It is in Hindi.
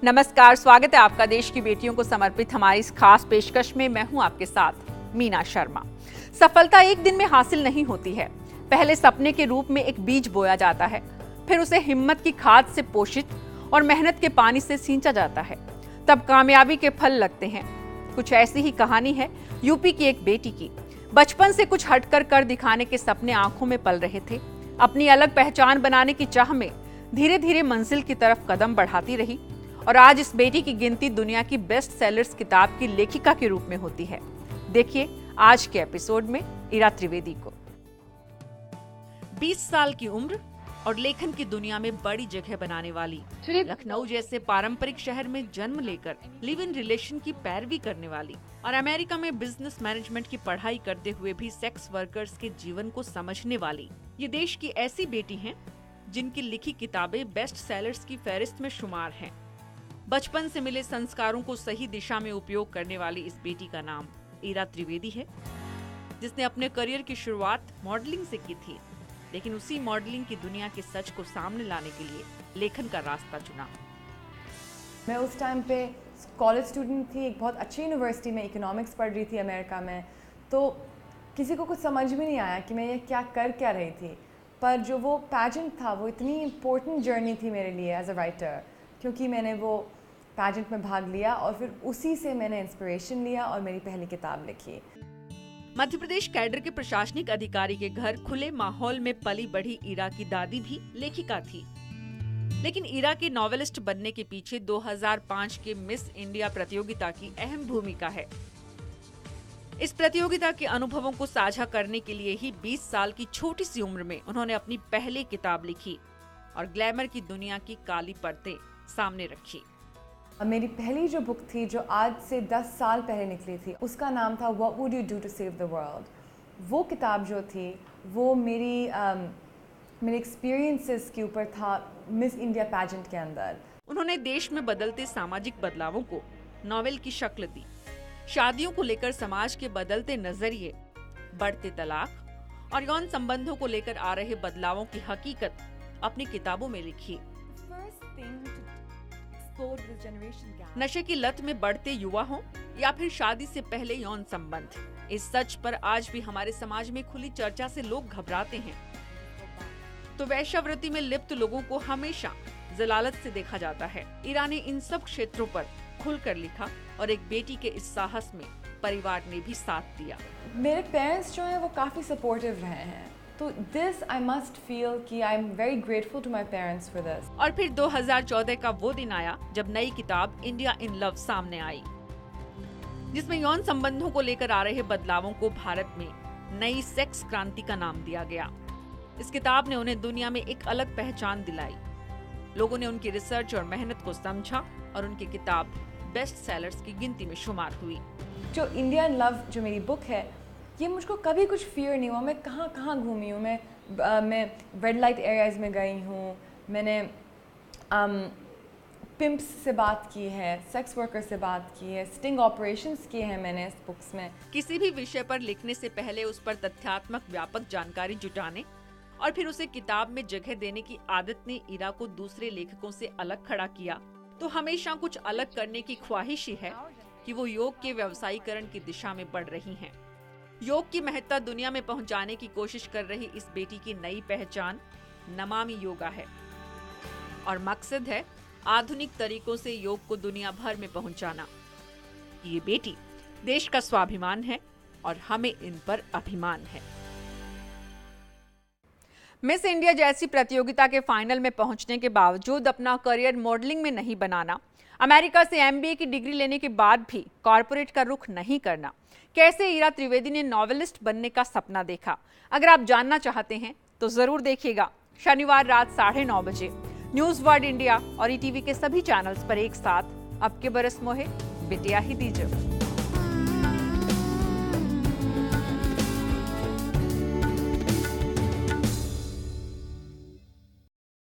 नमस्कार, स्वागत है आपका देश की बेटियों को समर्पित हमारी इस खास पेशकश में। मैं हूं आपके साथ मीना शर्मा। सफलता एक दिन में हासिल नहीं होती है। पहले सपने के रूप में एक बीज बोया जाता है, फिर उसे हिम्मत की खाद से पोषित और मेहनत के पानी से सींचा जाता है, तब कामयाबी के फल लगते हैं। कुछ ऐसी ही कहानी है यूपी की एक बेटी की। बचपन से कुछ हटकर कर दिखाने के सपने आंखों में पल रहे थे। अपनी अलग पहचान बनाने की चाह में धीरे धीरे मंजिल की तरफ कदम बढ़ाती रही और आज इस बेटी की गिनती दुनिया की बेस्ट सेलर्स किताब की लेखिका के रूप में होती है। देखिए आज के एपिसोड में इरा त्रिवेदी को। 20 साल की उम्र और लेखन की दुनिया में बड़ी जगह बनाने वाली, लखनऊ जैसे पारंपरिक शहर में जन्म लेकर लिव इन रिलेशन की पैरवी करने वाली और अमेरिका में बिजनेस मैनेजमेंट की पढ़ाई करते हुए भी सेक्स वर्कर्स के जीवन को समझने वाली ये देश की ऐसी बेटी हैं जिनकी लिखी किताबें बेस्ट सेलर्स की फहरिस्त में शुमार हैं। बचपन से मिले संस्कारों को सही दिशा में उपयोग करने वाली इस बेटी का नाम इरा त्रिवेदी है, जिसने अपने करियर की शुरुआत मॉडलिंग से की थी, लेकिन उसी मॉडलिंग की दुनिया के सच को सामने लाने के लिए लेखन का रास्ता चुना। मैं उस टाइम पे कॉलेज स्टूडेंट थी, एक बहुत अच्छी यूनिवर्सिटी में इकोनॉमिक्स पढ़ रही थी अमेरिका में। तो किसी को कुछ समझ भी नहीं आया कि मैं ये क्या रही थी। पर जो वो पैजेंट था वो इतनी इम्पोर्टेंट जर्नी थी मेरे लिए एज अ राइटर, क्योंकि मैंने वो पैजेंट में भाग लिया और फिर उसी से मैंने इंस्पिरेशन लिया और मेरी पहली किताब लिखी। मध्य प्रदेश कैडर के प्रशासनिक अधिकारी के घर खुले माहौल में पली बढ़ी इरा की दादी भी लेखिका थी, लेकिन इरा के नॉवेलिस्ट बनने के पीछे 2005 के मिस इंडिया प्रतियोगिता की अहम भूमिका है। इस प्रतियोगिता के अनुभवों को साझा करने के लिए ही 20 साल की छोटी सी उम्र में उन्होंने अपनी पहली किताब लिखी और ग्लैमर की दुनिया की काली परतें सामने रखी। मेरी पहली जो बुक थी, जो आज से 10 साल पहले निकली थी, उसका नाम था what would you do to save the world. वो किताब जो थी वो मेरे एक्सपीरियंसेस के ऊपर था मिस इंडिया पैजेंट के अंदर। उन्होंने देश में बदलते सामाजिक बदलावों को नॉवेल की शक्ल दी। शादियों को लेकर समाज के बदलते नजरिए, बढ़ते तलाक और यौन संबंधों को लेकर आ रहे बदलावों की हकीकत अपनी किताबों में लिखी। नशे की लत में बढ़ते युवा हों या फिर शादी से पहले यौन संबंध, इस सच पर आज भी हमारे समाज में खुली चर्चा से लोग घबराते हैं। तो वेश्यावृत्ति में लिप्त लोगों को हमेशा जलालत से देखा जाता है। इरा ने इन सब क्षेत्रों पर खुलकर लिखा और एक बेटी के इस साहस में परिवार ने भी साथ दिया। मेरे पेरेंट्स जो हैं वो काफ़ी सपोर्टिव रहे हैं, तो दिस आई मस्ट फील कि I am very grateful to my parents for this. और फिर 2014 का वो दिन आया जब नई किताब इंडिया इन लव सामने आई, जिसमें यौन संबंधों को लेकर आ रहे बदलावों को भारत में नई सेक्स क्रांति का नाम दिया गया। इस किताब ने उन्हें दुनिया में एक अलग पहचान दिलाई। लोगों ने उनकी रिसर्च और मेहनत को समझा और उनकी किताब बेस्ट सेलर्स की गिनती में शुमार हुई। जो इंडिया इन लव जो मेरी बुक है, ये मुझको कभी कुछ फियर नहीं हुआ। मैं कहाँ घूमी हूँ, मैं रेड लाइट एरियाज में गई हूँ, मैंने पिम्प्स से बात की है, सेक्स वर्कर से बात की है, स्टिंग ऑपरेशंस किए हैं मैंने इस बुक्स में। किसी भी विषय पर लिखने से पहले उस पर तथ्यात्मक व्यापक जानकारी जुटाने और फिर उसे किताब में जगह देने की आदत ने इरा को दूसरे लेखकों से अलग खड़ा किया। तो हमेशा कुछ अलग करने की ख्वाहिश ही है कि वो योग के व्यवसायीकरण की दिशा में बढ़ रही हैं। योग की महत्ता दुनिया में पहुंचाने की कोशिश कर रही इस बेटी की नई पहचान नमामि योगा है और मकसद है आधुनिक तरीकों से योग को दुनिया भर में पहुंचाना। ये बेटी देश का स्वाभिमान है और हमें इन पर अभिमान है। मिस इंडिया जैसी प्रतियोगिता के फाइनल में पहुंचने के बावजूद अपना करियर मॉडलिंग में नहीं बनाना, अमेरिका से MBA की डिग्री लेने के बाद भी कॉर्पोरेट का रुख नहीं करना, कैसे इरा त्रिवेदी ने नॉवेलिस्ट बनने का सपना देखा, अगर आप जानना चाहते हैं तो जरूर देखिएगा शनिवार रात 9:30 बजे न्यूज वर्ल्ड इंडिया और ETV के सभी चैनल्स पर एक साथ। अब के बरस मोहे बिटिया ही दीजिए।